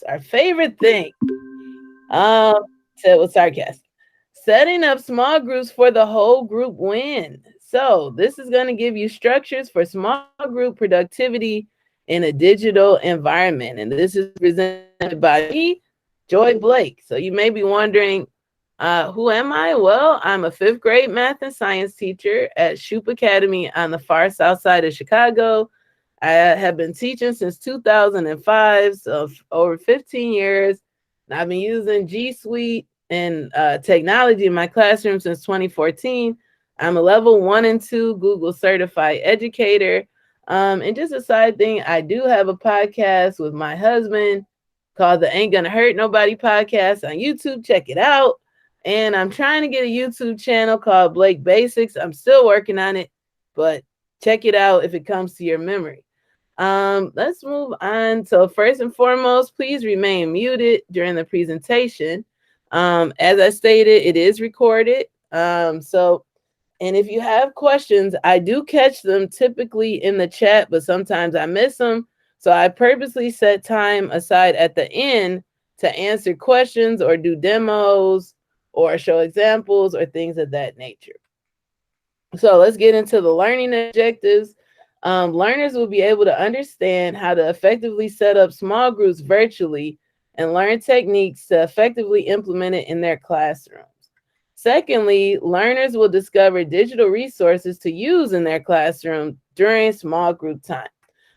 It's our favorite thing. Um, said with sarcasm. Setting up small groups for the whole group win. So this is going to give you structures for small group productivity in a digital environment. And this is presented by me, Joy Blake. So you may be wondering, who am I? Well, I'm a fifth grade math and science teacher at Shoup Academy on the far south side of Chicago. I have been teaching since 2005, so over 15 years. And I've been using G Suite and technology in my classroom since 2014. I'm a level 1 and 2 Google certified educator. And just a side thing, I do have a podcast with my husband called the Ain't Gonna Hurt Nobody podcast on YouTube. Check it out. And I'm trying to get a YouTube channel called Blake Basics. I'm still working on it, but check it out if it comes to your memory. Let's move on. So first and foremost, please remain muted during the presentation. As I stated, it is recorded. And if you have questions, I do catch them typically in the chat, but sometimes I miss them. So I purposely set time aside at the end to answer questions or do demos or show examples or things of that nature. So let's get into the learning objectives. Learners will be able to understand how to effectively set up small groups virtually and learn techniques to effectively implement it in their classrooms. Secondly, learners will discover digital resources to use in their classroom during small group time.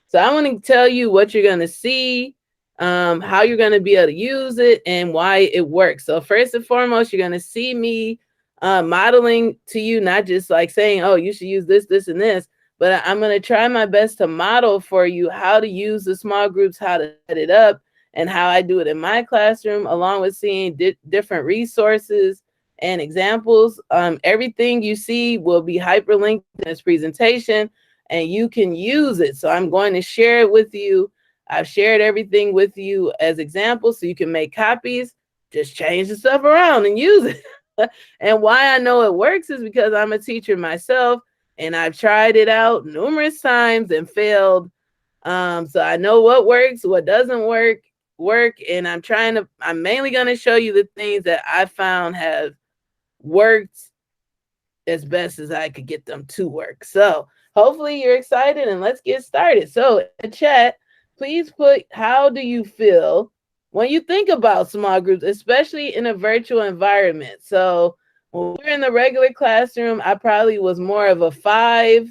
So I want to tell you what you're going to see, how you're going to be able to use it, and why it works. So first and foremost, you're going to see me modeling to you, not just like saying, oh, you should use this, this, and this, but I'm going to try my best to model for you how to use the small groups, how to set it up, and how I do it in my classroom, along with seeing different resources and examples. Everything you see will be hyperlinked in this presentation, and you can use it. So I'm going to share it with you. I've shared everything with you as examples so you can make copies, just change the stuff around and use it. And why I know it works is because I'm a teacher myself, and I've tried it out numerous times and failed. So I know what works, what doesn't work, and I'm mainly going to show you the things that I found have worked as best as I could get them to work. So hopefully you're excited, and let's get started. So in the chat, please put, how do you feel when you think about small groups, especially in a virtual environment? So when we were in the regular classroom, I probably was more of a 5.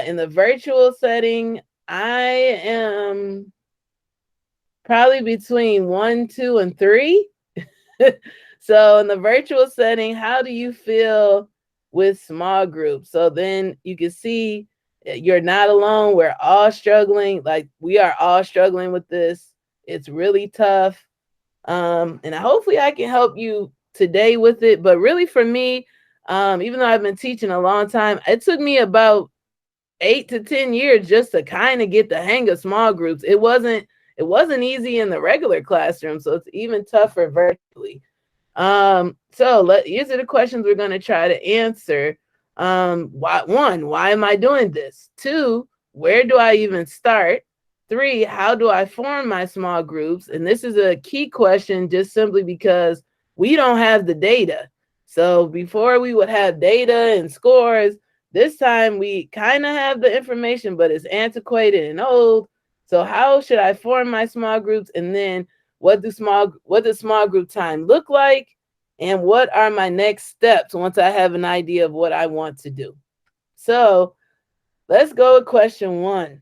In the virtual setting, I am probably between 1, 2, and 3. So in the virtual setting, how do you feel with small groups? So then you can see you're not alone. We're all struggling. Like, we are all struggling with this. It's really tough. And hopefully I can help you today with it. But really for me, even though I've been teaching a long time, it took me about 8 to 10 years just to kind of get the hang of small groups. It wasn't easy in the regular classroom, so it's even tougher virtually. So these are the questions we're going to try to answer. Why am I doing this? 2, where do I even start? 3, how do I form my small groups? And this is a key question just simply because we don't have the data. So before we would have data and scores, this time we kind of have the information, but it's antiquated and old. So how should I form my small groups? And then what does small group time look like? And what are my next steps once I have an idea of what I want to do? So let's go with question 1.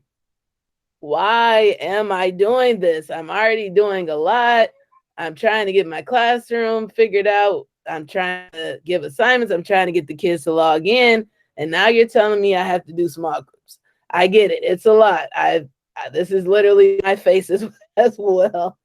Why am I doing this? I'm already doing a lot. I'm trying to get my classroom figured out. I'm trying to give assignments. I'm trying to get the kids to log in. And now you're telling me I have to do small groups. I get it. It's a lot. This is literally my face as well.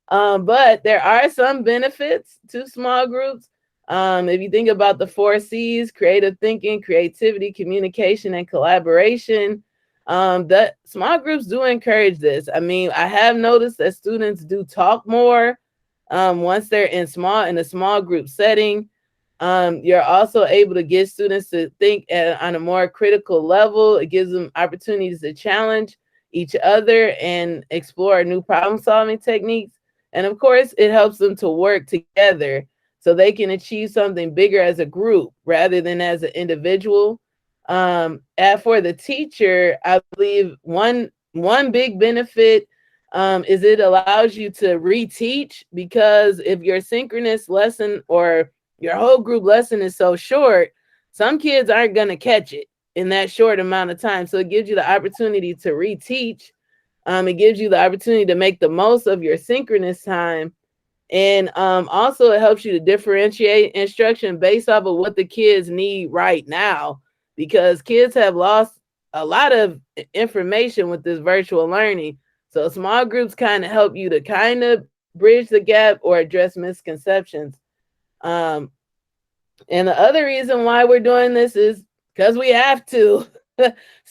But there are some benefits to small groups. If you think about the 4 C's, creative thinking, creativity, communication, and collaboration, the small groups do encourage this. I mean, I have noticed that students do talk more once they're in a small group setting. You're also able to get students to think on a more critical level. It gives them opportunities to challenge each other and explore new problem solving techniques. And of course, it helps them to work together so they can achieve something bigger as a group rather than as an individual. And for the teacher, I believe one big benefit is it allows you to reteach, because if your synchronous lesson or your whole group lesson is so short, some kids aren't going to catch it in that short amount of time. So it gives you the opportunity to reteach. It gives you the opportunity to make the most of your synchronous time. And also it helps you to differentiate instruction based off of what the kids need right now, because kids have lost a lot of information with this virtual learning. So small groups kind of help you to kind of bridge the gap or address misconceptions. Um, and the other reason why we're doing this is because we have to.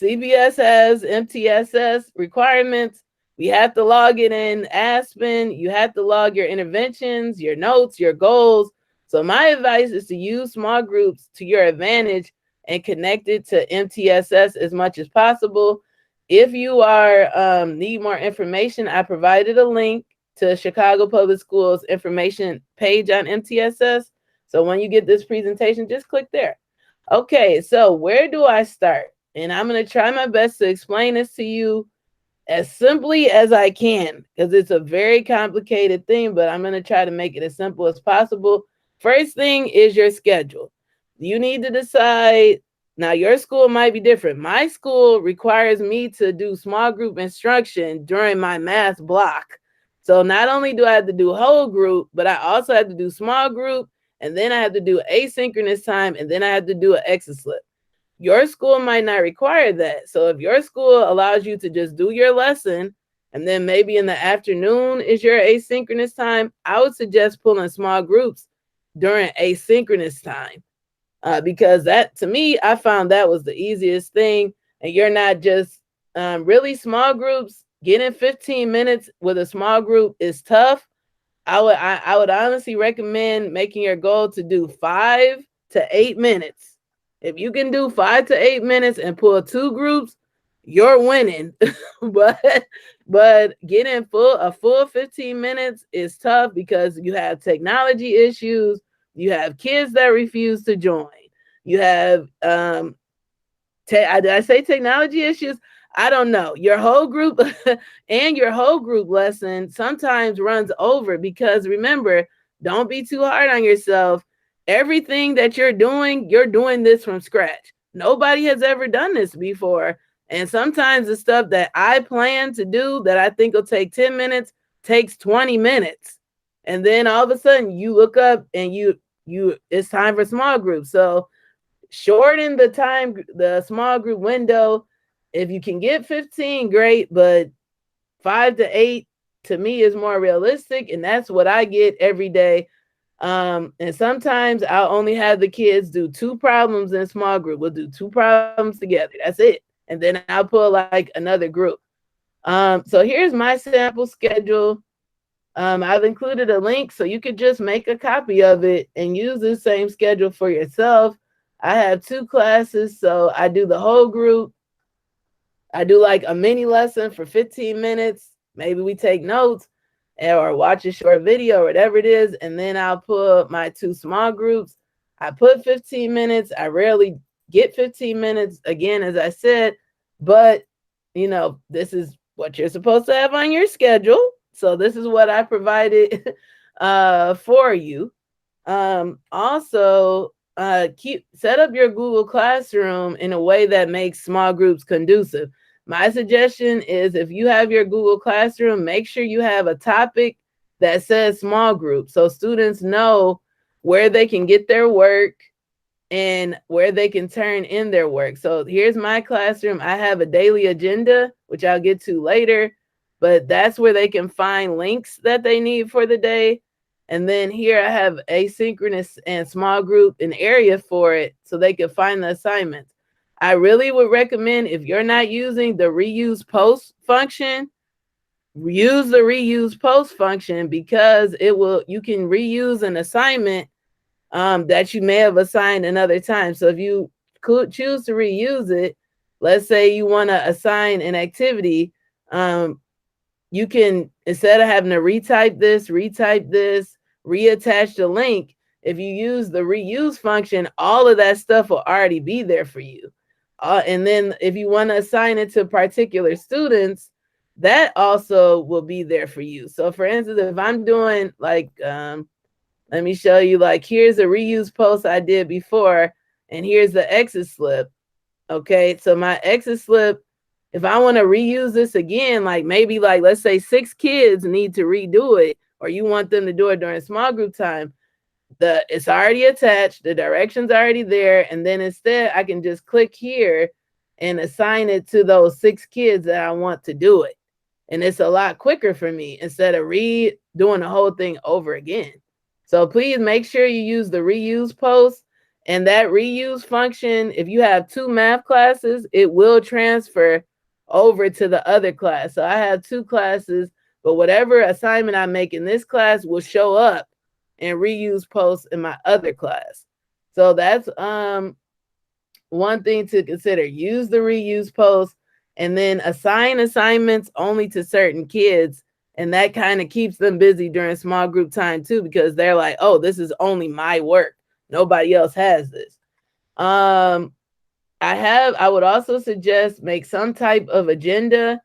CBS has MTSS requirements. We have to log it in Aspen. You have to log your interventions, your notes, your goals. So my advice is to use small groups to your advantage and connect it to MTSS as much as possible. If you are need more information, I provided a link to Chicago Public Schools information page on MTSS. So when you get this presentation, just click there. Okay, so where do I start? And I'm going to try my best to explain this to you as simply as I can, because it's a very complicated thing, but I'm going to try to make it as simple as possible. First thing is your schedule. You need to decide. Now, your school might be different. My school requires me to do small group instruction during my math block. So not only do I have to do whole group, but I also have to do small group, and then I have to do asynchronous time, and then I have to do an exit slip. Your school might not require that. So if your school allows you to just do your lesson, and then maybe in the afternoon is your asynchronous time, I would suggest pulling small groups during asynchronous time. Because that, to me, I found that was the easiest thing. And you're not just really small groups. Getting 15 minutes with a small group is tough. I would honestly recommend making your goal to do 5 to 8 minutes. If you can do 5 to 8 minutes and pull 2 groups, you're winning. but getting a full 15 minutes is tough because you have technology issues. You have kids that refuse to join. You have did I say technology issues? I don't know. Your whole group and your whole group lesson sometimes runs over, because remember, don't be too hard on yourself. Everything that you're doing this from scratch. Nobody has ever done this before. And sometimes the stuff that I plan to do that I think will take 10 minutes takes 20 minutes. And then all of a sudden you look up and you it's time for small groups. So shorten the time, the small group window. If you can get 15, great, but 5 to 8 to me is more realistic, and that's what I get every day. And sometimes I'll only have the kids do 2 problems in a small group. We'll do 2 problems together. That's it. And then I'll pull like another group. So here's my sample schedule. I've included a link so you could just make a copy of it and use the same schedule for yourself. I have 2 classes, so I do the whole group. I do like a mini lesson for 15 minutes. Maybe we take notes or watch a short video or whatever it is. And then I'll put my 2 small groups. I put 15 minutes. I rarely get 15 minutes, again, as I said, but this is what you're supposed to have on your schedule. So this is what I provided for you. Also, set up your Google Classroom in a way that makes small groups conducive. My suggestion is, if you have your Google Classroom, make sure you have a topic that says small group, so students know where they can get their work and where they can turn in their work. So here's my classroom. I have a daily agenda, which I'll get to later, but that's where they can find links that they need for the day. And then here I have asynchronous and small group, an area for it so they can find the assignments. I really would recommend, if you're not using the reuse post function, use the reuse post function, because you can reuse an assignment that you may have assigned another time. So if you could choose to reuse it, let's say you want to assign an activity, You can, instead of having to retype this, reattach the link, if you use the reuse function, all of that stuff will already be there for you. And then if you want to assign it to particular students, that also will be there for you. So for instance, if I'm doing like, let me show you, like, here's a reuse post I did before, and here's the exit slip. Okay, so my exit slip, if I want to reuse this again, like maybe like, let's say 6 kids need to redo it, or you want them to do it during small group time, it's already attached, the directions already there, and then instead I can just click here and assign it to those 6 kids that I want to do it. And it's a lot quicker for me instead of redoing the whole thing over again. So please make sure you use the reuse post, and that reuse function, if you have 2 math classes, it will transfer over to the other class. So I have 2 classes, but whatever assignment I make in this class will show up and reuse posts in my other class. So that's one thing to consider. Use the reuse post, and then assign assignments only to certain kids. And that kind of keeps them busy during small group time too, because they're like, oh, this is only my work. Nobody else has this. I would also suggest make some type of agenda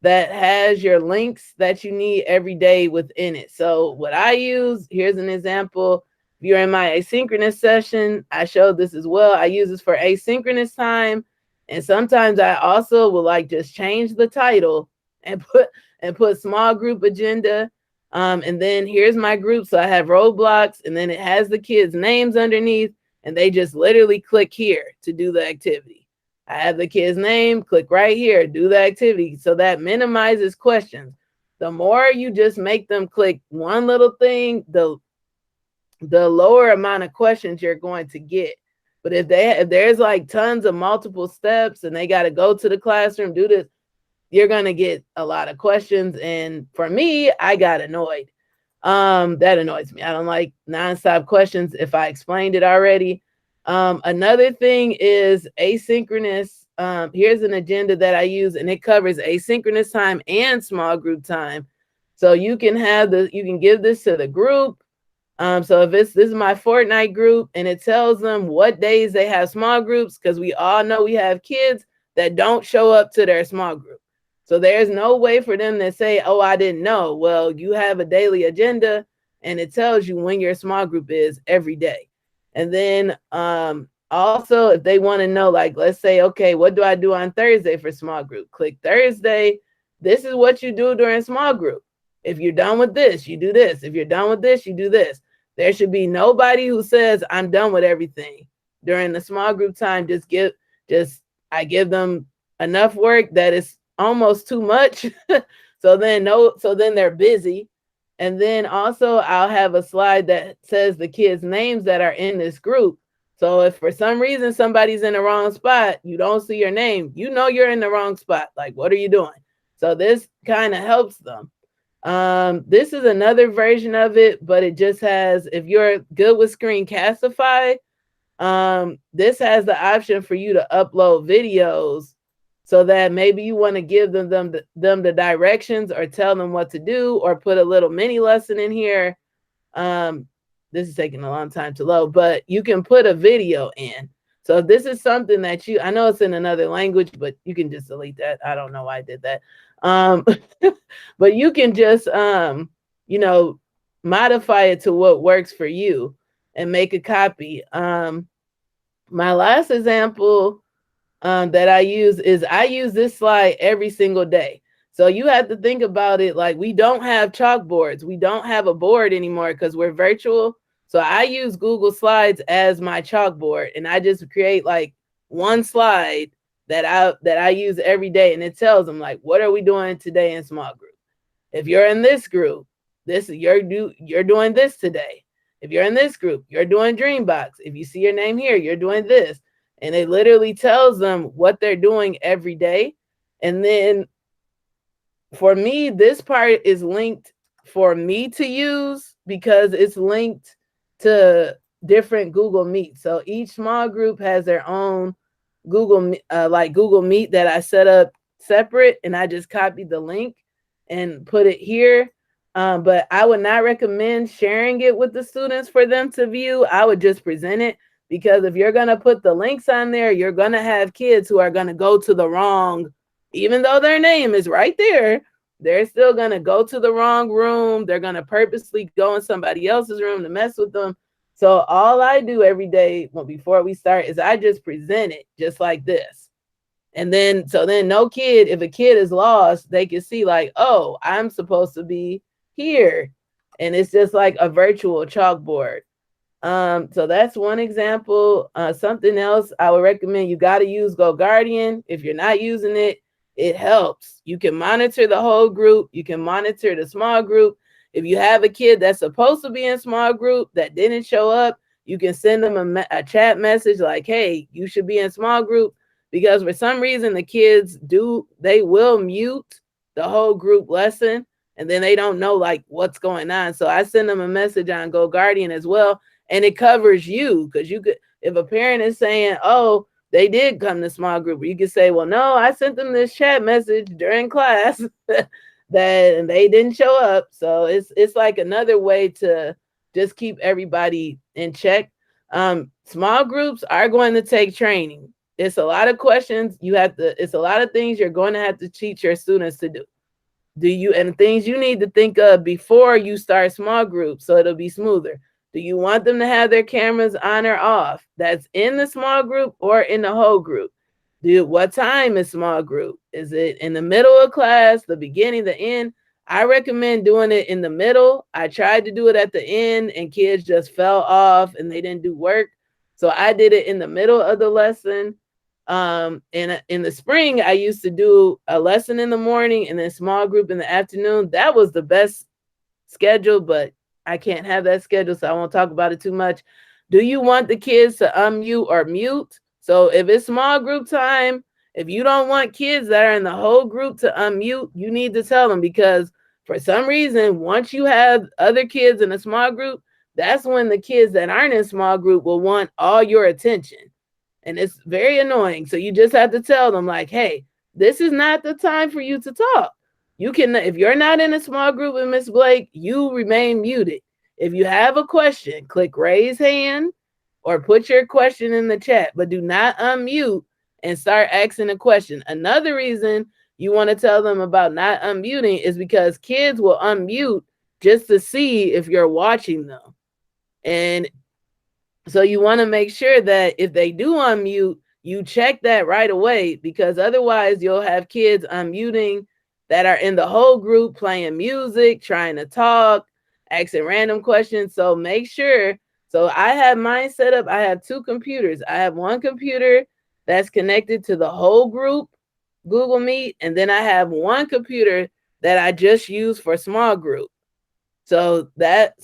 that has your links that you need every day within it. So what I use, here's an example. If you're in my asynchronous session, I showed this as well. I use this for asynchronous time. And sometimes I also will like just change the title and put small group agenda. And then here's my group. So I have roadblocks, and then it has the kids' names underneath, and they just literally click here to do the activity. I have the kid's name, click right here, do the activity. So that minimizes questions. The more you just make them click one little thing, the lower amount of questions you're going to get. But if there's like tons of multiple steps and they got to go to the classroom, do this, you're going to get a lot of questions. And for me, I got annoyed. That annoys me. I don't like nonstop questions if I explained it already. Another thing is asynchronous. Here's an agenda that I use, and it covers asynchronous time and small group time. So you can give this to the group. So if this is my fortnight group, and it tells them what days they have small groups, because we all know we have kids that don't show up to their small group. So there's no way for them to say, oh, I didn't know. Well, you have a daily agenda, and it tells you when your small group is every day. And then also, if they want to know, like, let's say, okay, what do I do on Thursday for small group? Click Thursday. This is what you do during small group. If you're done with this, you do this. If you're done with this, you do this. There should be nobody who says, I'm done with everything. During the small group time, I give them enough work that is almost too much. So then they're busy. And then also I'll have a slide that says the kids' names that are in this group. So if for some reason somebody's in the wrong spot, you don't see your name, you know you're in the wrong spot. Like, what are you doing? So this kind of helps them. This is another version of it, but it just has, if you're good with Screencastify, this has the option for you to upload videos, so that maybe you want to give them the directions, or tell them what to do, or put a little mini lesson in here. This is taking a long time to load, but you can put a video in. So if this is something that I know it's in another language, but you can just delete that. I don't know why I did that. But you can just, modify it to what works for you and make a copy. My last example that I use this slide every single day. So you have to think about it like, we don't have chalkboards. We don't have a board anymore because we're virtual. So I use Google Slides as my chalkboard, and I just create like one slide that I use every day, and it tells them like, what are we doing today in small group? If you're in this group, you're doing this today. If you're in this group, you're doing Dreambox. If you see your name here, you're doing this. And it literally tells them what they're doing every day. And then for me, this part is linked for me to use because it's linked to different Google Meet. So each small group has their own Google Meet that I set up separate, and I just copied the link and put it here. But I would not recommend sharing it with the students for them to view. I would just present it, because if you're going to put the links on there, you're going to have kids who are going to go to the wrong, even though their name is right there, they're still going to go to the wrong room. They're going to purposely go in somebody else's room to mess with them. So all I do every day before we start is I just present it just like this. And then, so then no kid, if a kid is lost, they can see like, oh, I'm supposed to be here. And it's just like a virtual chalkboard. So that's one example. Something else I would recommend, you got to use Go Guardian. If you're not using it, it helps. You can monitor the whole group. You can monitor the small group. If you have a kid that's supposed to be in small group that didn't show up, you can send them a chat message like, hey, you should be in small group, because for some reason the kids they will mute the whole group lesson, and then they don't know like what's going on. So I send them a message on Go Guardian as well. And it covers you, because you could, if a parent is saying, oh, they did come to small group, you could say, well, no, I sent them this chat message during class that they didn't show up. So it's like another way to just keep everybody in check. Small groups are going to take training. It's a lot of questions it's a lot of things you're going to have to teach your students to do. And things you need to think of before you start small groups so it'll be smoother. Do you want them to have their cameras on or off? That's in the small group or in the whole group? What time is small group? Is it in the middle of class, the beginning, the end? I recommend doing it in the middle. I tried to do it at the end and kids just fell off and they didn't do work. So I did it in the middle of the lesson. In the spring, I used to do a lesson in the morning and then small group in the afternoon. That was the best schedule, but I can't have that schedule, so I won't talk about it too much. Do you want the kids to unmute or mute? So if it's small group time, if you don't want kids that are in the whole group to unmute, you need to tell them, because for some reason, once you have other kids in a small group, that's when the kids that aren't in small group will want all your attention. And it's very annoying. So you just have to tell them like, hey, this is not the time for you to talk. You can, if you're not in a small group with Miss Blake, you remain muted. If you have a question, click raise hand or put your question in the chat, but do not unmute and start asking a question. Another reason you want to tell them about not unmuting is because kids will unmute just to see if you're watching them. And so you want to make sure that if they do unmute, you check that right away, because otherwise you'll have kids unmuting that are in the whole group playing music, trying to talk, asking random questions. So make sure. So I have mine set up. I have two computers. I have one computer that's connected to the whole group, Google Meet, and then I have one computer that I just use for small group. So that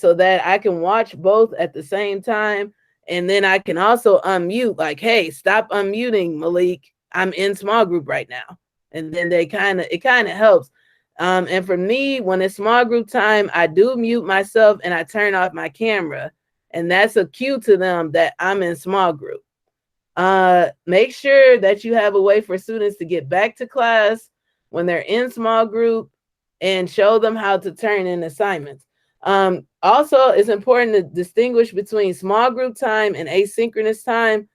I can watch both at the same time. And then I can also unmute, like, hey, stop unmuting, Malik. I'm in small group right now. And then it kind of helps. And for me, when it's small group time, I do mute myself and I turn off my camera. And that's a cue to them that I'm in small group. Make sure that you have a way for students to get back to class when they're in small group, and show them how to turn in assignments. Also, it's important to distinguish between small group time and asynchronous time.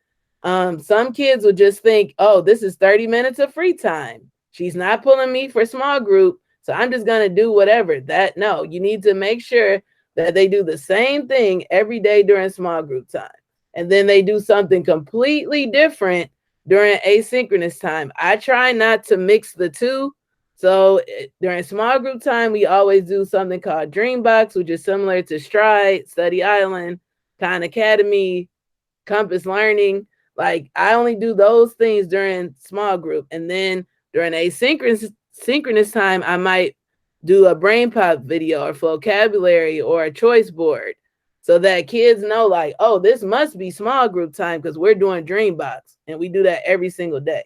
Some kids will just think, oh, this is 30 minutes of free time. She's not pulling me for small group, so I'm just going to do whatever. No, you need to make sure that they do the same thing every day during small group time. And then they do something completely different during asynchronous time. I try not to mix the two. So during small group time, we always do something called Dreambox, which is similar to Stride, Study Island, Khan Academy, Compass Learning. Like, I only do those things during small group. And then during asynchronous time, I might do a brain pop video or vocabulary or a choice board, so that kids know like, oh, this must be small group time because we're doing Dreambox. And we do that every single day.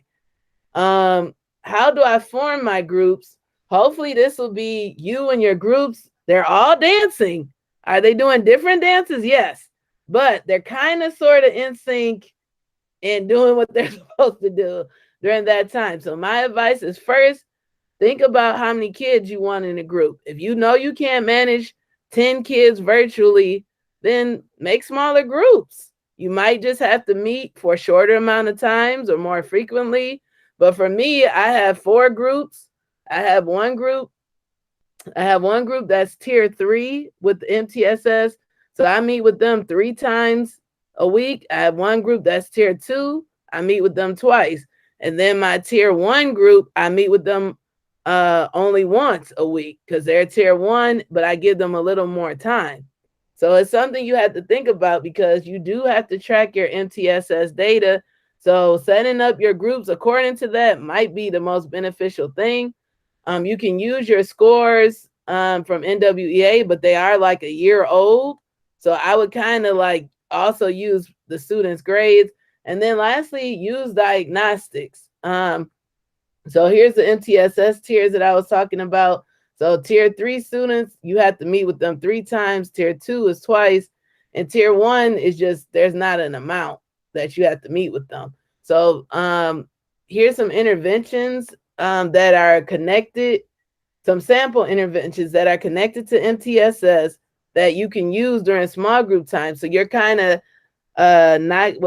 How do I form my groups? Hopefully this will be you and your groups. They're all dancing. Are they doing different dances? Yes. But they're kind of sort of in sync and doing what they're supposed to do. during that time. So my advice is, first, think about how many kids you want in a group. If you know you can't manage 10 kids virtually, then make smaller groups. You might just have to meet for a shorter amount of times or more frequently. But for me, I have 4 groups. I have one group that's tier 3 with the MTSS. So I meet with them 3 times a week. I have one group that's tier 2. I meet with them twice. And then my tier 1 group, I meet with them only once a week because they're tier 1, but I give them a little more time. So it's something you have to think about because you do have to track your MTSS data. So setting up your groups according to that might be the most beneficial thing. You can use your scores from NWEA, but they are like a year old. So I would kind of like also use the students' grades. And then lastly, use diagnostics. So here's the MTSS tiers that I was talking about. So tier 3 students, you have to meet with them 3 times. Tier 2 is twice. And tier 1 is just, there's not an amount that you have to meet with them. So here's some interventions that are connected, some sample interventions that are connected to MTSS that you can use during small group time. So you're kind of knocking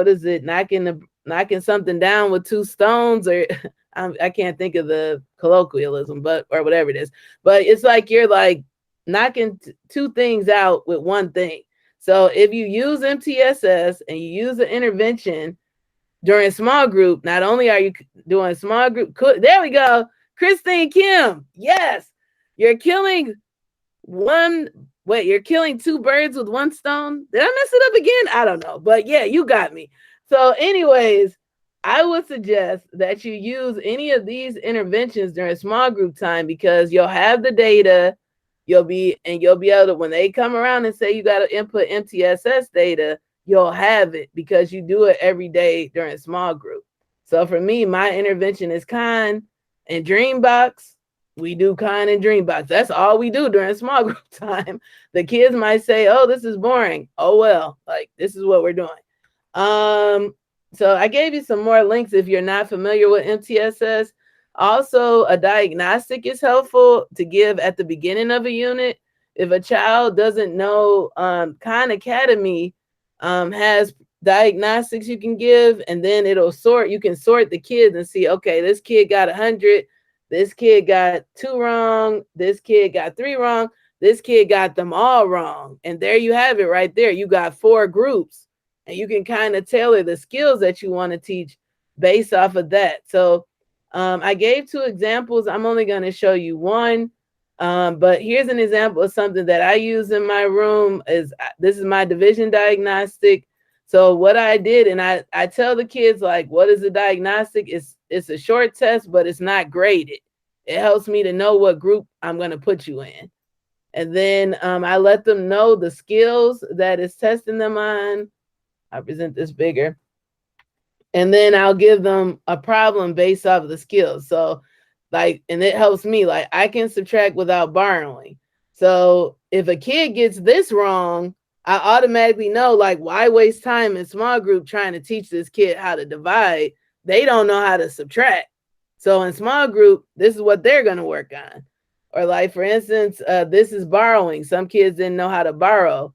something down with 2 stones, or I can't think of the colloquialism, but or whatever it is. But it's like you're like knocking 2 things out with 1 thing. So if you use MTSS and you use an intervention during small group, not only are you doing small group, there we go, Christine Kim, yes, you're killing 2 birds with 1 stone. Did I mess it up again? I don't know, but yeah, you got me. So anyways, I would suggest that you use any of these interventions during small group time because you'll have the data, you'll be able to, when they come around and say you got to input MTSS data, you'll have it because you do it every day during small group. So for me, my intervention is Khan and Dreambox. We do Khan and Dreambox. That's all we do during small group time. The kids might say, oh, this is boring. Oh, well, like this is what we're doing. So I gave you some more links if you're not familiar with MTSS. Also, a diagnostic is helpful to give at the beginning of a unit. If a child doesn't know, Khan Academy has diagnostics you can give, and then it'll sort, you can sort the kids and see, okay, this kid got 100, this kid got 2 wrong, this kid got 3 wrong, this kid got them all wrong. And there you have it right there. You got 4 groups, and you can kind of tailor the skills that you want to teach based off of that. So I gave 2 examples. I'm only going to show you one. But here's an example of something that I use in my room. This is my division diagnostic. So what I did, and I tell the kids, like, what is a diagnostic? It's a short test, but it's not graded. It helps me to know what group I'm going to put you in. And then I let them know the skills that it's testing them on. I present this bigger. And then I'll give them a problem based off of the skills. So like, and it helps me, like I can subtract without borrowing. So if a kid gets this wrong, I automatically know, like, why waste time in small group trying to teach this kid how to divide? They don't know how to subtract. So in small group, this is what they're going to work on. Or like, for instance, this is borrowing. Some kids didn't know how to borrow.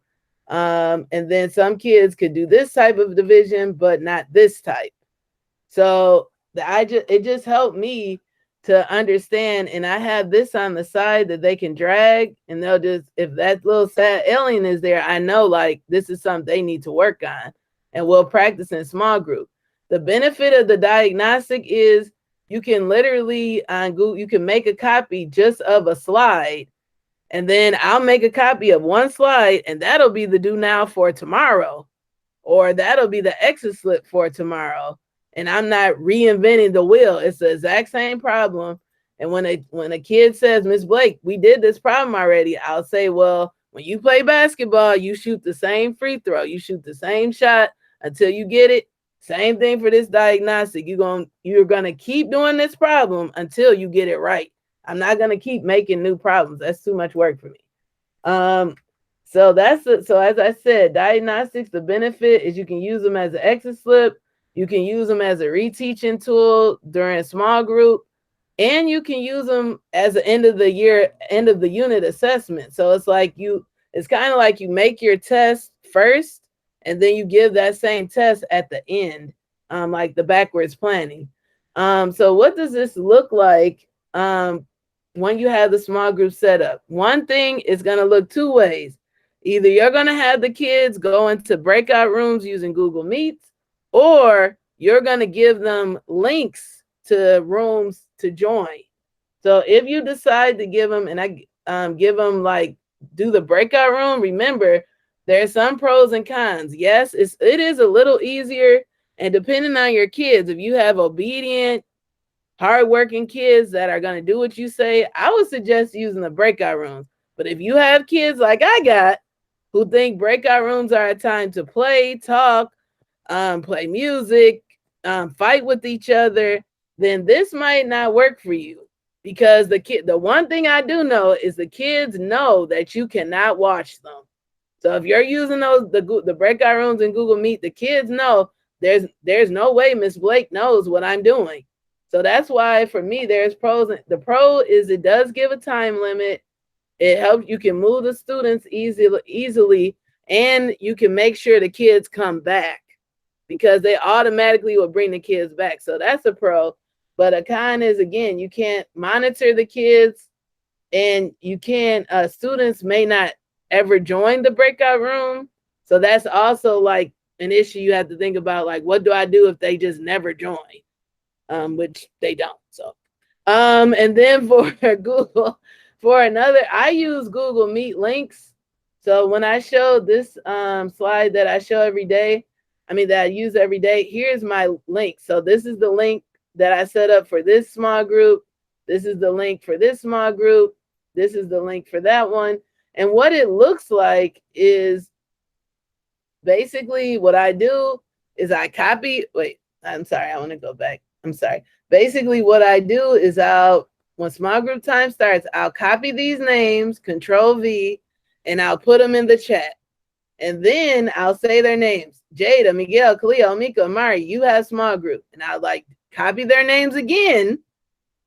And then some kids could do this type of division, but not this type. So it just helped me to understand. And I have this on the side that they can drag, and they'll just, if that little sad alien is there, I know like this is something they need to work on, and we'll practice in small group. The benefit of the diagnostic is you can literally on Google, you can make a copy just of a slide, and then I'll make a copy of one slide, and that'll be the do now for tomorrow, or that'll be the exit slip for tomorrow. And I'm not reinventing the wheel. It's the exact same problem. And when a kid says, Miss Blake, we did this problem already, I'll say, well, when you play basketball, you shoot the same free throw. You shoot the same shot until you get it. Same thing for this diagnostic. You're gonna keep doing this problem until you get it right. I'm not gonna keep making new problems. That's too much work for me. So as I said, diagnostics, the benefit is you can use them as an exit slip. You can use them as a reteaching tool during a small group, and you can use them as an end of the unit assessment. So it's kind of like you make your test first, and then you give that same test at the end, like the backwards planning. So what does this look like when you have the small group set up? One thing is going to look two ways. Either you're going to have the kids go into breakout rooms using Google Meets, or you're going to give them links to rooms to join. So if you decide to give them, and I give them like do the breakout room, remember there's some pros and cons. Yes, it is a little easier, and depending on your kids, if you have obedient, hardworking kids that are going to do what you say, I would suggest using the breakout rooms. But if you have kids like I got who think breakout rooms are a time to play, talk, play music, fight with each other, then this might not work for you, because the one thing I do know is the kids know that you cannot watch them. So if you're using the breakout rooms in Google Meet, the kids know there's no way Miss Blake knows what I'm doing. So that's why for me there's pros. The pro is it does give a time limit. It helps you can move the students easily, and you can make sure the kids come back, because they automatically will bring the kids back. So that's a pro. But a con is, again, you can't monitor the kids, and you can't, students may not ever join the breakout room. So that's also like an issue you have to think about. Like, what do I do if they just never join? Which they don't. So, and then for Google, I use Google Meet links. So when I show this slide that I show every day, that I use every day, here's my link. So this is the link that I set up for this small group. This is the link for this small group. This is the link for that one. And what it looks like is basically what I do is I copy, I'm sorry, I want to go back. I'm sorry. Basically what I do is when small group time starts, I'll copy these names, Control V, and I'll put them in the chat. And then I'll say their names. Jada, Miguel, Khalil, Mika, Mari, you have small group. And I'll copy their names again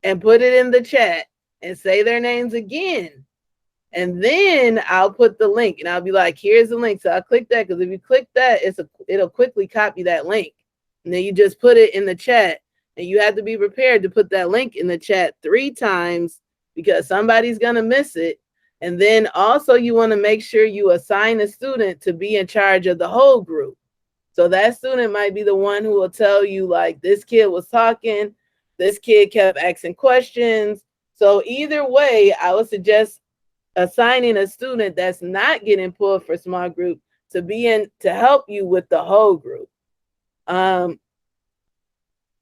and put it in the chat and say their names again. And then I'll put the link, and I'll be like, here's the link. So I'll click that, because if you click that, it'll quickly copy that link. And then you just put it in the chat. And you have to be prepared to put that link in the chat 3 times, because somebody's going to miss it. And then also you want to make sure you assign a student to be in charge of the whole group. So that student might be the one who will tell you, like, this kid was talking, this kid kept asking questions. So either way, I would suggest assigning a student that's not getting pulled for small group to help you with the whole group.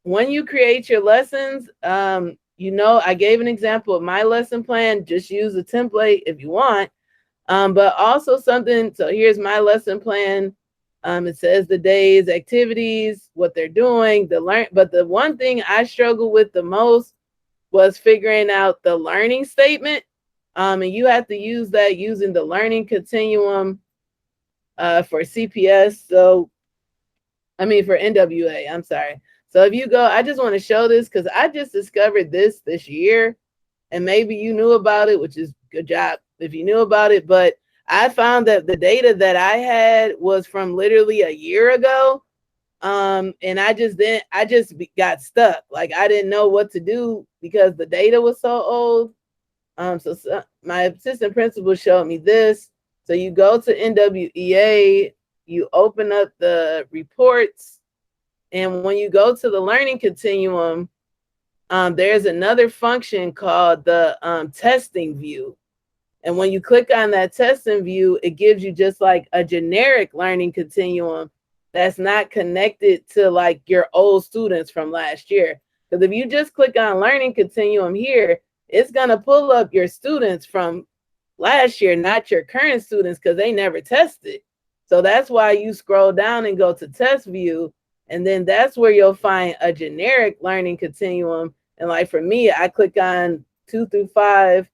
When you create your lessons, I gave an example of my lesson plan. Just use a template if you want. But also so here's my lesson plan. It says the days, activities, what they're doing, but the one thing I struggled with the most was figuring out the learning statement. And you have to use that using the learning continuum for CPS. For NWA, I'm sorry. So if you go, I just want to show this because I just discovered this year, and maybe you knew about it, which is good job if you knew about it. But I found that the data that I had was from literally a year ago. And I just got stuck. Like, I didn't know what to do because the data was so old. So my assistant principal showed me this. So you go to NWEA, you open up the reports, and when you go to the learning continuum, there's another function called the testing view. And when you click on that testing view, it gives you just like a generic learning continuum that's not connected to like your old students from last year. Because if you just click on learning continuum here, it's going to pull up your students from last year, not your current students, because they never tested. So that's why you scroll down and go to test view. And then that's where you'll find a generic learning continuum. And like for me, I click on 2 through 5.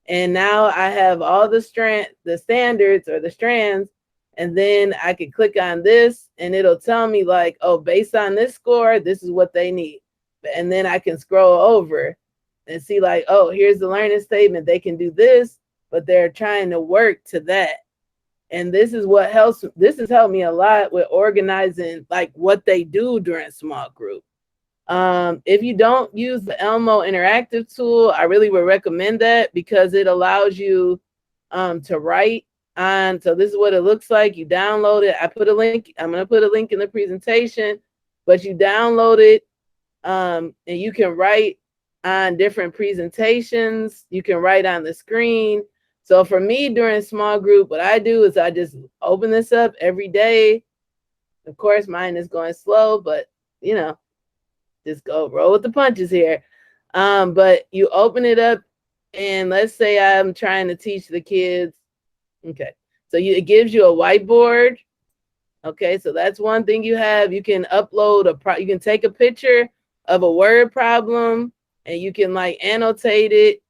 And now I have all the standards or the strands, And then I could click on this and it'll tell me like, oh, based on this score, this is what they need. And then I can scroll over and see like, oh, here's the learning statement. They can do this, but they're trying to work to that. And this is what helps. This has helped me a lot with organizing like what they do during small group. If you don't use the Elmo interactive tool, I really would recommend that because it allows you to write on. So this is what it looks like. You download it. I put a link. I'm going to put a link in the presentation, but you download it and you can write on different presentations. You can write on the screen. So for me during small group, what I do is I just open this up every day. Of course, mine is going slow, but you know, just go roll with the punches here. But you open it up and let's say I'm trying to teach the kids. Okay, so it gives you a whiteboard. Okay, so that's one thing you have. You can upload you can take a picture of a word problem and you can like annotate it.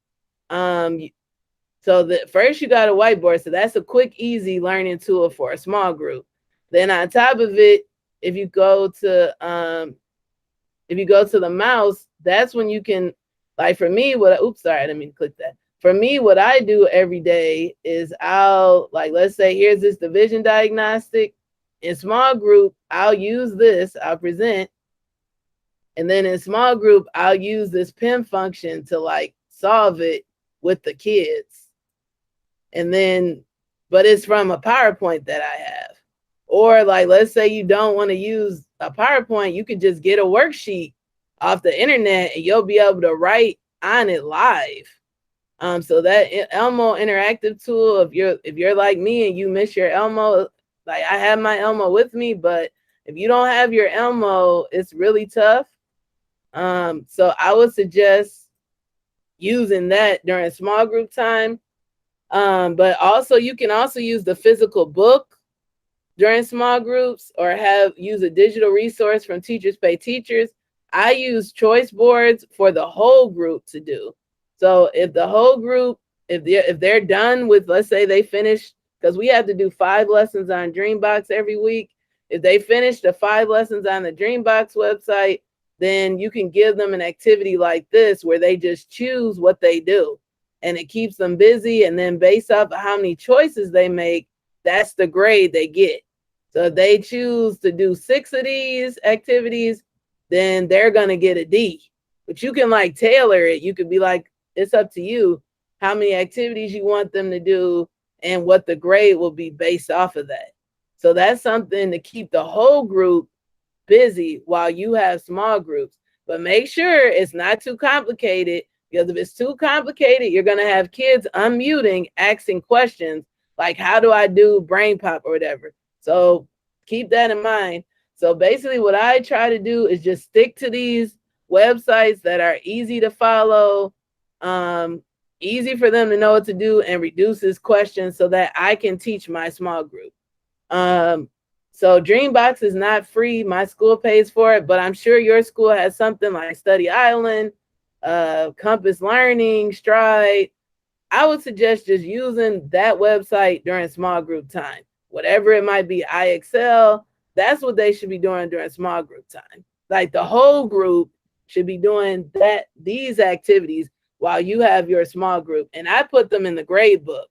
So first you got a whiteboard. So that's a quick, easy learning tool for a small group. Then on top of it, if you go to the mouse, that's when you can, like for me, oops, sorry, I didn't mean to click that. For me, what I do every day is I'll like, let's say here's this division diagnostic. In small group, I'll use this, I'll present. And then in small group, I'll use this pin function to like solve it with the kids. And then, but it's from a PowerPoint that I have. Or like, let's say you don't want to use a PowerPoint, you could just get a worksheet off the internet and you'll be able to write on it live. So that Elmo interactive tool, if you're like me and you miss your Elmo, like I have my Elmo with me, but if you don't have your Elmo, it's really tough. So I would suggest using that during small group time. But also you can also use the physical book during small groups or use a digital resource from Teachers Pay Teachers. I use choice boards for the whole group to do. So if the whole group, if they're done with, let's say they finish, because we have to do 5 lessons on Dreambox every week. If they finish the 5 lessons on the Dreambox website, then you can give them an activity like this where they just choose what they do. And it keeps them busy. And then based off of how many choices they make, that's the grade they get. So if they choose to do 6 of these activities, then they're going to get a D. But you can like tailor it. You could be like, it's up to you how many activities you want them to do and what the grade will be based off of that. So that's something to keep the whole group busy while you have small groups. But make sure it's not too complicated, because if it's too complicated, you're going to have kids unmuting, asking questions like, how do I do brain pop or whatever? So keep that in mind. So basically what I try to do is just stick to these websites that are easy to follow, easy for them to know what to do, and reduces questions so that I can teach my small group. So Dreambox is not free. My school pays for it, but I'm sure your school has something like Study Island, Compass Learning, Stride. I would suggest just using that website during small group time. Whatever it might be, IXL, that's what they should be doing during small group time. Like the whole group should be doing these activities while you have your small group. And I put them in the grade book.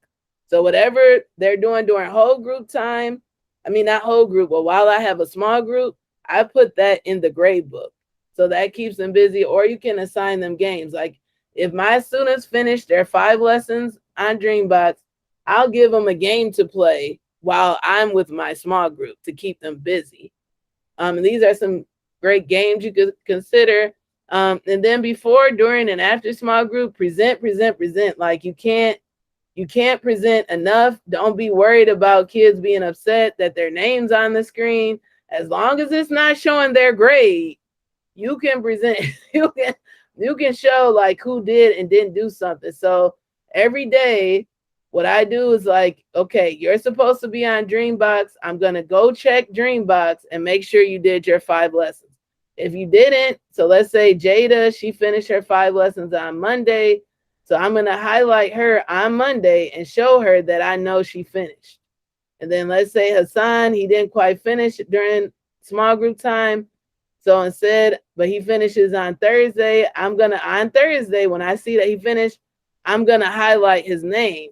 So whatever they're doing during whole group time, I mean, not whole group, but while I have a small group, I put that in the grade book. So that keeps them busy. Or you can assign them games. Like if my students finish their 5 lessons on Dreambox, I'll give them a game to play while I'm with my small group to keep them busy. And these are some great games you could consider. And then before, during, and after small group, present. Like you can't present enough. Don't be worried about kids being upset that their name's on the screen. As long as it's not showing their grade, you can present. you can show like who did and didn't do something. So every day, what I do is like, okay, you're supposed to be on Dreambox. I'm going to go check Dreambox and make sure you did your 5 lessons. If you didn't, so let's say Jada, she finished her 5 lessons on Monday. So I'm going to highlight her on Monday and show her that I know she finished. And then let's say Hassan, he didn't quite finish during small group time. So instead, but he finishes on Thursday, on Thursday, when I see that he finished, I'm going to highlight his name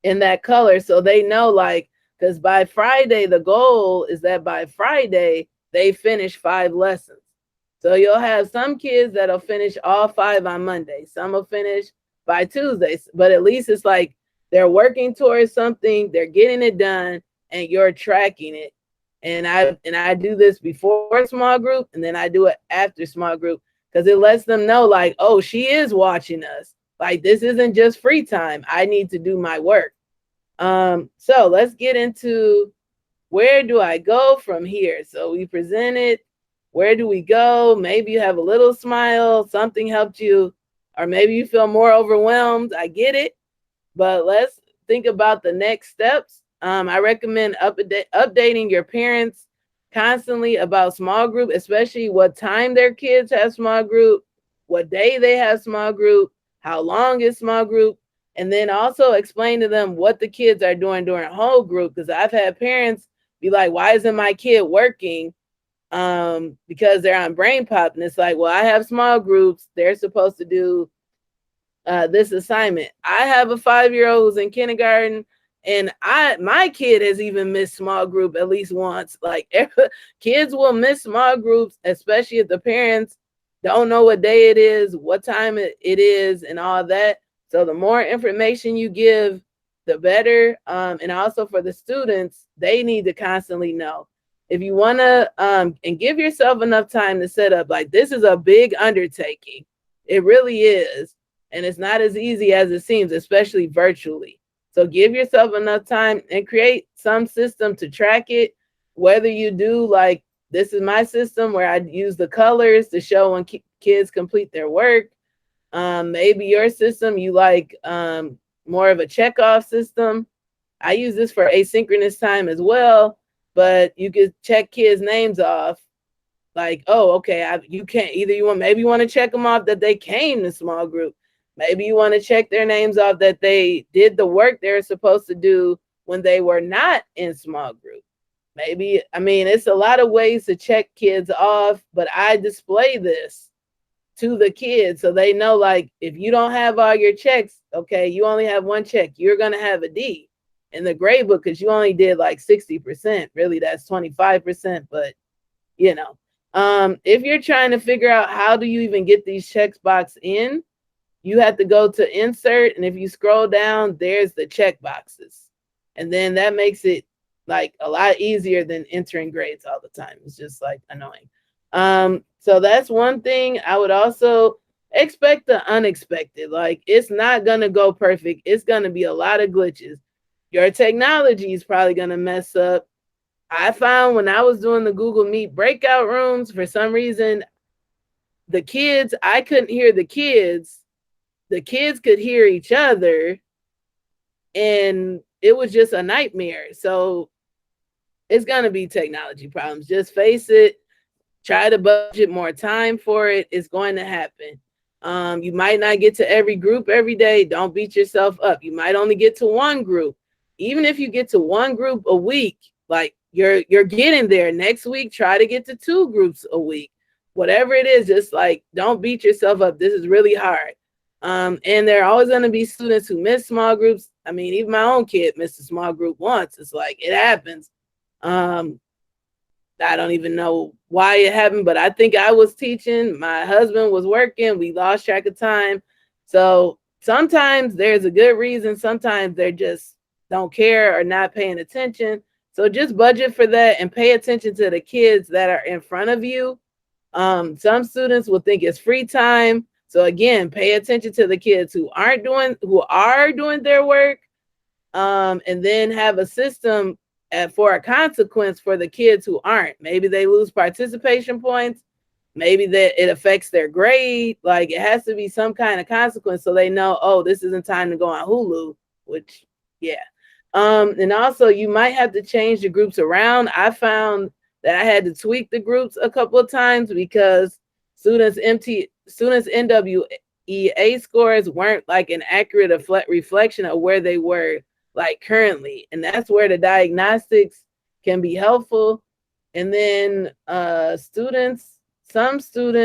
in that color so they know, like, because by Friday, the goal is that by Friday, they finish 5 lessons. So you'll have some kids that'll finish all 5 on Monday. Some will finish by Tuesday, but at least it's like they're working towards something, they're getting it done, and you're tracking it. And I do this before small group, and then I do it after small group, because it lets them know, like, oh, she is watching us. Like, this isn't just free time. I need to do my work. So let's get into, where do I go from here? So we presented, where do we go? Maybe you have a little smile, something helped you, or maybe you feel more overwhelmed. I get it, but let's think about the next steps. I recommend updating your parents constantly about small group, especially what time their kids have small group, what day they have small group, how long is small group, and then also explain to them what the kids are doing during whole group. Because I've had parents be like, why isn't my kid working? Because they're on brain pop. And it's like, well, I have small groups. They're supposed to do this assignment. I have a 5-year-old who's in kindergarten, and my kid has even missed small group at least once. Like, kids will miss small groups, especially if the parents don't know what day it is, what time it is, and all that. So the more information you give, the better. And also for the students, they need to constantly know. If you want to, and give yourself enough time to set up, like, this is a big undertaking. It really is. And it's not as easy as it seems, especially virtually. So give yourself enough time and create some system to track it. Whether you do, like, this is my system where I use the colors to show when kids complete their work. Maybe your system, you like more of a checkoff system. I use this for asynchronous time as well, but you could check kids' names off. Like, oh, okay, you can't, maybe you want to check them off that they came to small group. Maybe you want to check their names off that they did the work they're supposed to do when they were not in small group. Maybe, it's a lot of ways to check kids off, but I display this to the kids so they know, like, if you don't have all your checks, okay, you only have one check, you're going to have a D in the grade book because you only did like 60%. Really, that's 25%, but if you're trying to figure out how do you even get these check boxes in, you have to go to insert, and if you scroll down, there's the check boxes, and then that makes it like a lot easier than entering grades all the time. It's just like annoying. So that's one thing. I would also expect the unexpected. Like, it's not gonna go perfect. It's gonna be a lot of glitches. Your technology is probably gonna mess up. I found when I was doing the Google Meet breakout rooms, for some reason, the kids, I couldn't hear the kids. The kids could hear each other, and it was just a nightmare. So it's going to be technology problems. Just face it. Try to budget more time for it. It's going to happen. You might not get to every group every day. Don't beat yourself up. You might only get to one group. Even if you get to one group a week, like, you're getting there. Next week, try to get to 2 groups a week. Whatever it is, just like, don't beat yourself up. This is really hard. And there are always going to be students who miss small groups. Even my own kid missed a small group once. It's like, it happens. I don't even know why it happened, but I think I was teaching. My husband was working. We lost track of time. So sometimes there's a good reason. Sometimes they're just don't care or not paying attention. So just budget for that and pay attention to the kids that are in front of you. Some students will think it's free time. So again, pay attention to the kids who are doing their work, and then have a system for a consequence for the kids who aren't. Maybe they lose participation points. Maybe that it affects their grade. Like, it has to be some kind of consequence so they know, oh, this isn't time to go on Hulu, which, yeah. And also, you might have to change the groups around. I found that I had to tweak the groups a couple of times students' NWEA scores weren't like an accurate reflection of where they were like currently. And that's where the diagnostics can be helpful. And then some students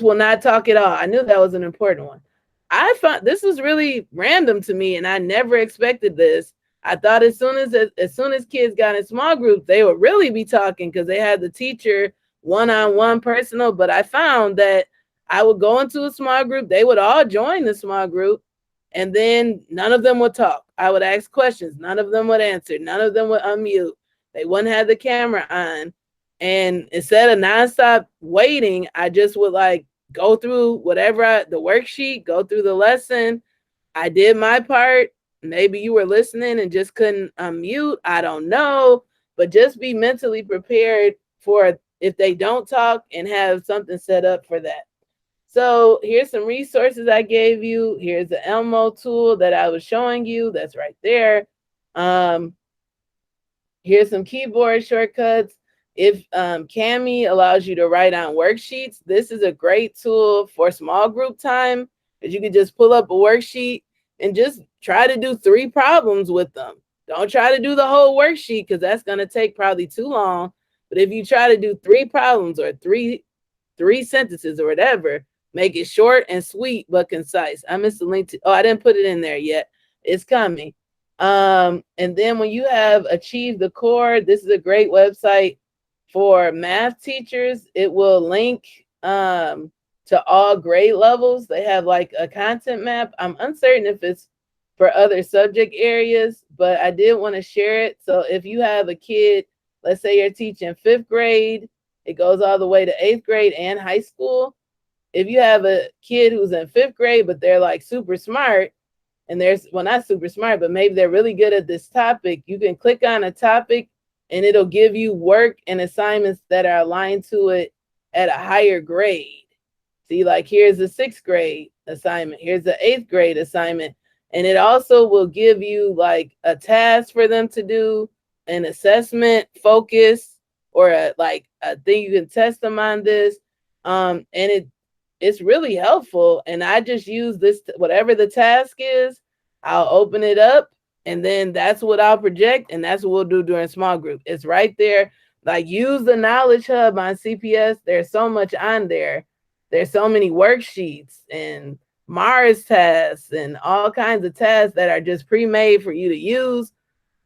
will not talk at all. I knew that was an important one. I found this was really random to me, and I never expected this. I thought as soon as kids got in small groups, they would really be talking because they had the teacher one-on-one personal. But I found that I would go into a small group, they would all join the small group, and then none of them would talk. I would ask questions, none of them would answer, none of them would unmute. They wouldn't have the camera on. And instead of nonstop waiting, I just would like go through the worksheet, go through the lesson. I did my part. Maybe you were listening and just couldn't unmute. I don't know. But just be mentally prepared for if they don't talk and have something set up for that. So here's some resources I gave you. Here's the Elmo tool that I was showing you. That's right there. Here's some keyboard shortcuts. If Cami allows you to write on worksheets, this is a great tool for small group time, because you can just pull up a worksheet and just try to do 3 problems with them. Don't try to do the whole worksheet because that's going to take probably too long. But if you try to do 3 problems or three sentences or whatever, make it short and sweet but concise. I missed the link to, I didn't put it in there yet. It's coming. And then when you have achieved the core, this is a great website for math teachers. It will link to all grade levels. They have like a content map. I'm uncertain if it's for other subject areas, but I did want to share it. So if you have a kid, let's say you're teaching 5th grade, it goes all the way to 8th grade and high school. If you have a kid who's in 5th grade, but they're like super smart, and well, not super smart, but maybe they're really good at this topic, you can click on a topic and it'll give you work and assignments that are aligned to it at a higher grade. See, like here's a 6th grade assignment, here's the 8th grade assignment, and it also will give you like a task for them to do, an assessment focus, or a thing you can test them on this. And it's really helpful. And I just use this, whatever the task is, I'll open it up, and then that's what I'll project, and that's what we'll do during small group. It's right there. Like, use the Knowledge Hub on CPS. There's so much on there. There's so many worksheets and Mars tasks and all kinds of tasks that are just pre-made for you to use.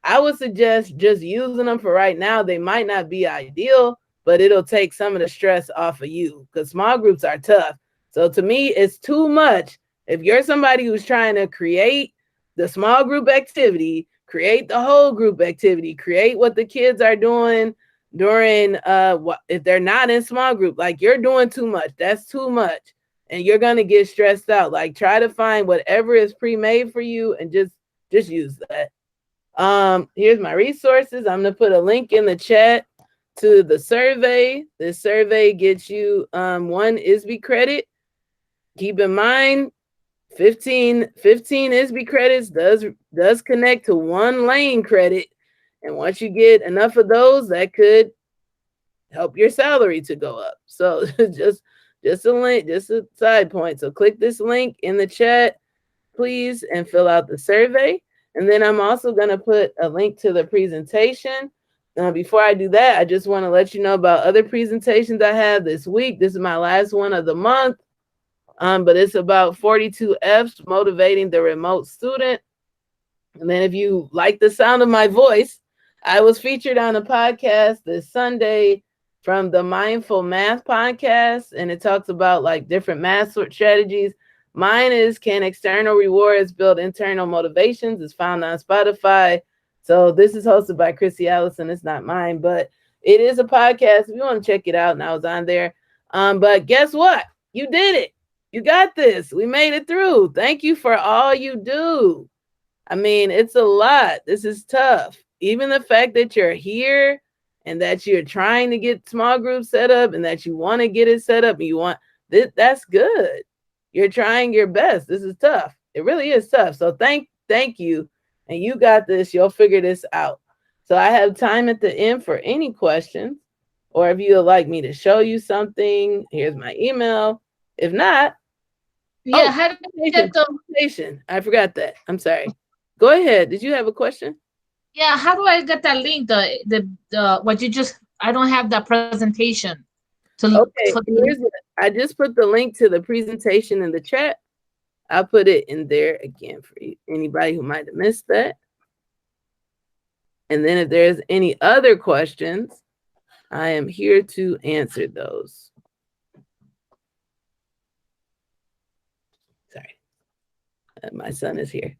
I would suggest just using them for right now. They might not be ideal, but it'll take some of the stress off of you, because small groups are tough. So to me, it's too much. If you're somebody who's trying to create the small group activity, create the whole group activity, create what the kids are doing during if they're not in small group, like, you're doing too much. That's too much. And you're going to get stressed out. Like, try to find whatever is pre-made for you and just use that. Here's my resources. I'm going to put a link in the chat to the survey. This survey gets you 1 ISB credit. Keep in mind, 15 ISB credits does connect to 1 lane credit. And once you get enough of those, that could help your salary to go up. So just a link, just a side point. So click this link in the chat, please, and fill out the survey. And then I'm also going to put a link to the presentation. Before I do that, I just want to let you know about other presentations I have this week. This is my last one of the month. But it's about 42 F's, motivating the remote student. And then if you like the sound of my voice, I was featured on a podcast this Sunday from the Mindful Math podcast, and it talks about like different math strategies. Mine is Can External Rewards Build Internal Motivations? It's found on Spotify. So this is hosted by Chrissy Allison. It's not mine, but it is a podcast if you want to check it out, and I was on there. But guess what? You did it. You got this. We made it through. Thank you for all you do. I mean, it's a lot. This is tough. Even the fact that you're here and that you're trying to get small groups set up and that you want to get it set up and you want this, that's good. You're trying your best. This is tough. It really is tough. So thank you. And you got this. You'll figure this out. So I have time at the end for any questions, or if you'd like me to show you something, here's my email. If not, how do you presentation. I forgot that. I'm sorry. Go ahead. Did you have a question? Yeah, how do I get that link? The what you just I don't have that presentation to Okay, for the here's it. I just put the link to the presentation in the chat. I'll put it in there again for you, anybody who might have missed that. And then if there's any other questions, I am here to answer those. Sorry, my son is here.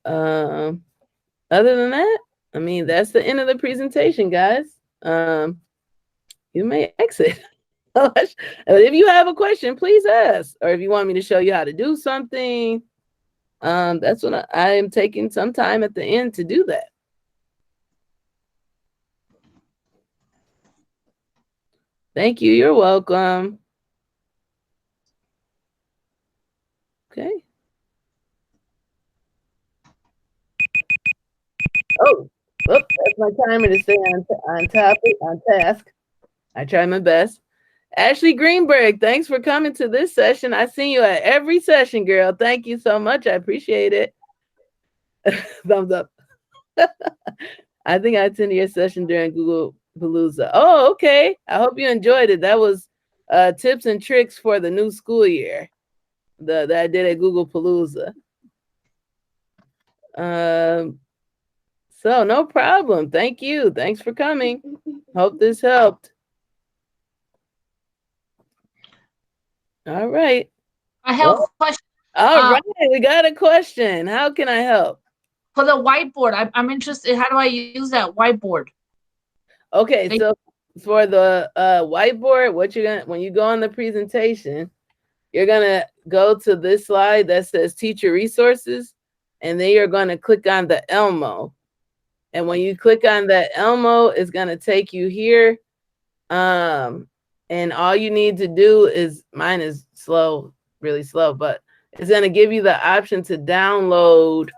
Other than that, I mean, that's the end of the presentation, guys. You may exit. If you have a question, please ask. Or if you want me to show you how to do something, that's when I am taking some time at the end to do that. Thank you. You're welcome. Okay. Oh, that's my timer to stay on topic, on task. I try my best. Ashley Greenberg, thanks for coming to this session. I see you at every session, girl. Thank you so much. I appreciate it. Thumbs up. I think I attended your session during Google Palooza. Oh, okay. I hope you enjoyed it. That was tips and tricks for the new school year that I did at Google Palooza. So no problem. Thank you. Thanks for coming. Hope this helped. All right. I have a question. All right. We got a question. How can I help? For the whiteboard, I'm interested. How do I use that whiteboard? Okay, so for the whiteboard, what you're gonna, when you go on the presentation, you're gonna go to this slide that says teacher resources, and then you're gonna click on the Elmo. And when you click on that Elmo, it's gonna take you here. And all you need to do is, mine is slow, really slow, but it's gonna give you the option to download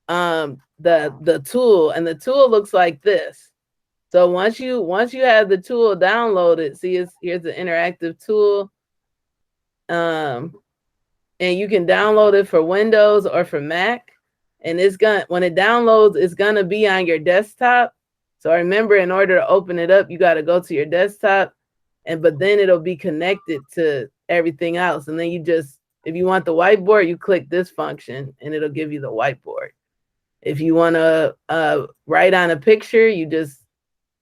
the tool, and the tool looks like this. So once you have the tool downloaded, see, here's the interactive tool. And you can download it for Windows or for Mac. And it's gonna, when it downloads, it's gonna be on your desktop. So remember, in order to open it up, you got to go to your desktop, but then it'll be connected to everything else. And then you just, if you want the whiteboard, you click this function and it'll give you the whiteboard. If you want to write on a picture, you just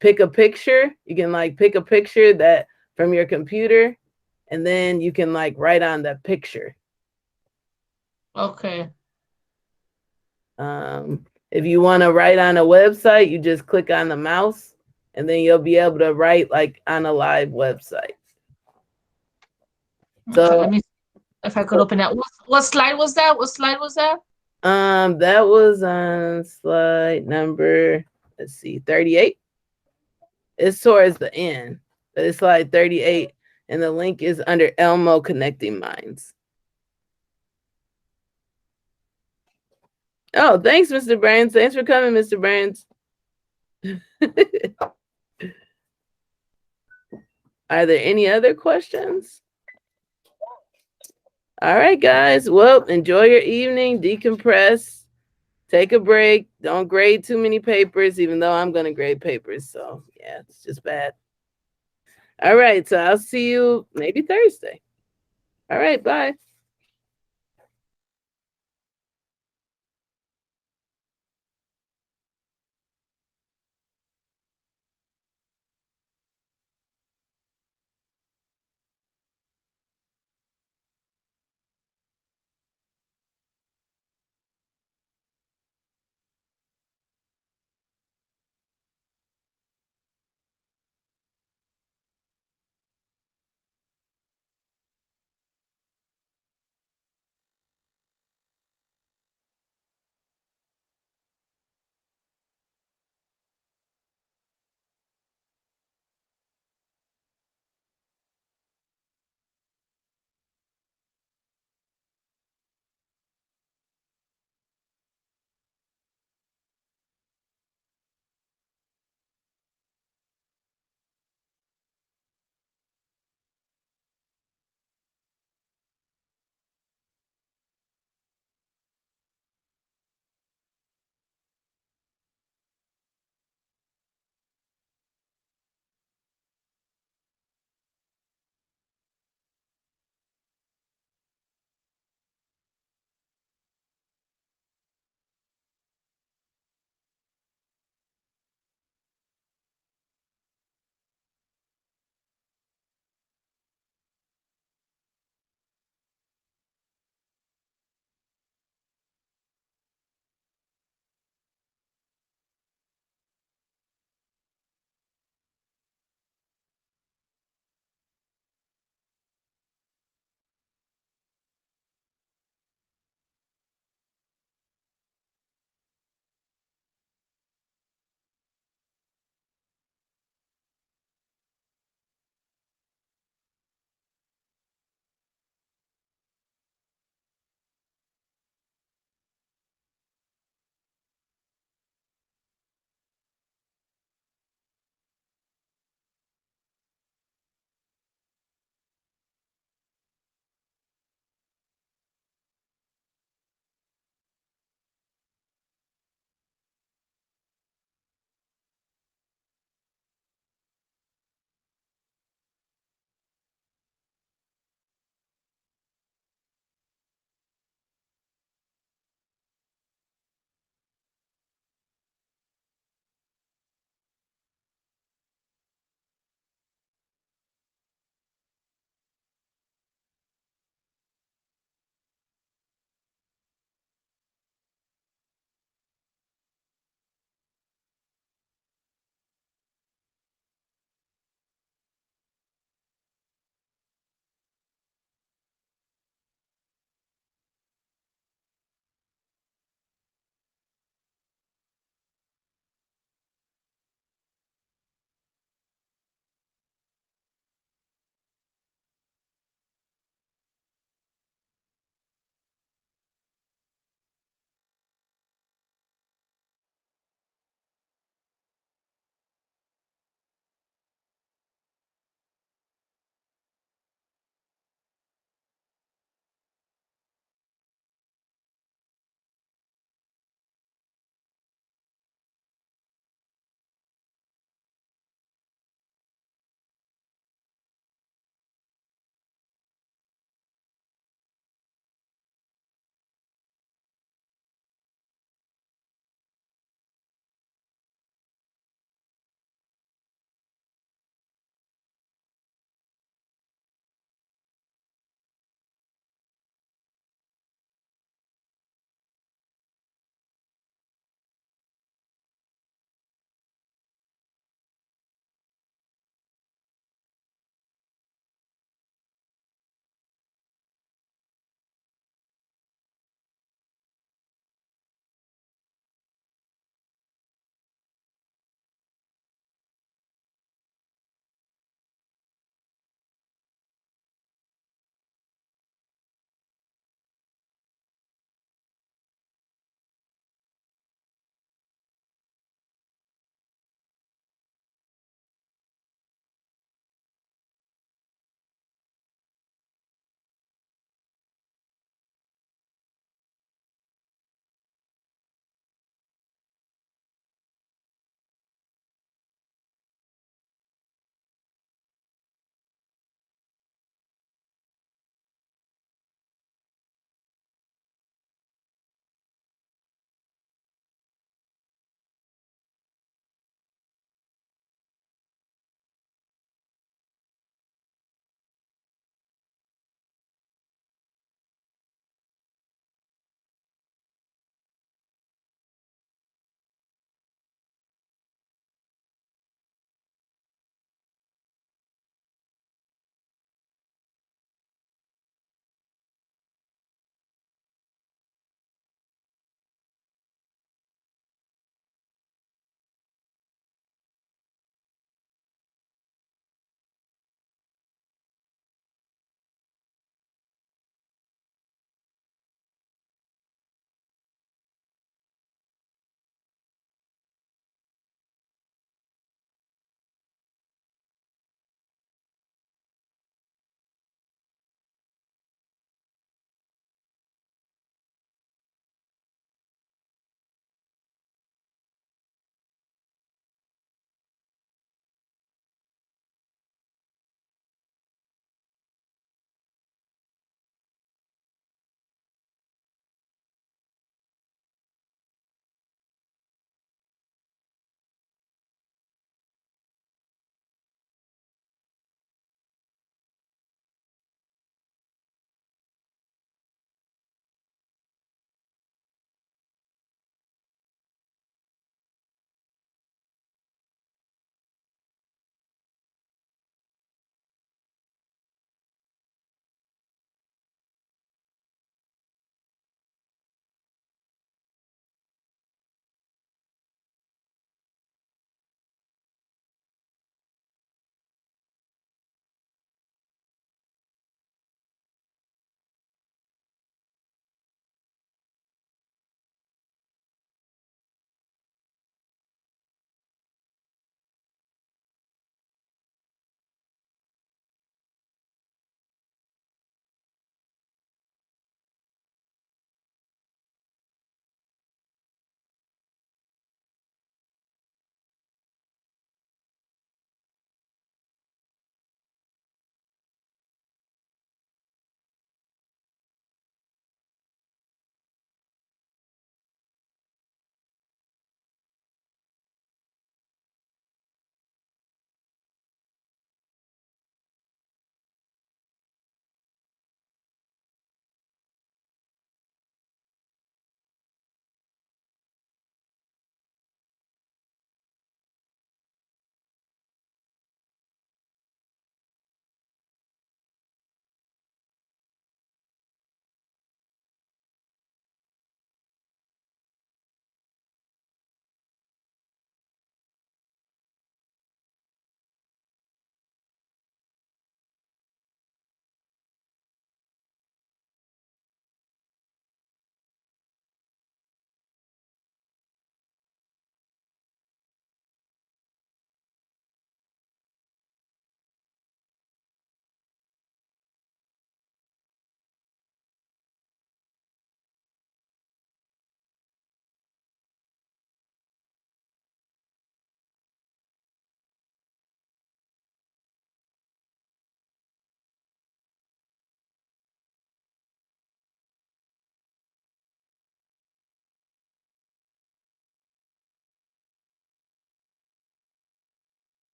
pick a picture. You can like pick a picture that from your computer, and then you can like write on that picture. Okay. If you want to write on a website, you just click on the mouse, and then you'll be able to write like on a live website. So okay, let me see if I could open that. What slide was that? What slide was that? That was on slide number, let's see, 38. It's towards the end, but it's slide 38, and the link is under Elmo Connecting Minds. Oh, thanks, Mr. Burns. Thanks for coming, Mr. Burns. Are there any other questions? All right, guys. Well, enjoy your evening. Decompress. Take a break. Don't grade too many papers, even though I'm going to grade papers. So, yeah, it's just bad. All right. So I'll see you maybe Thursday. All right. Bye.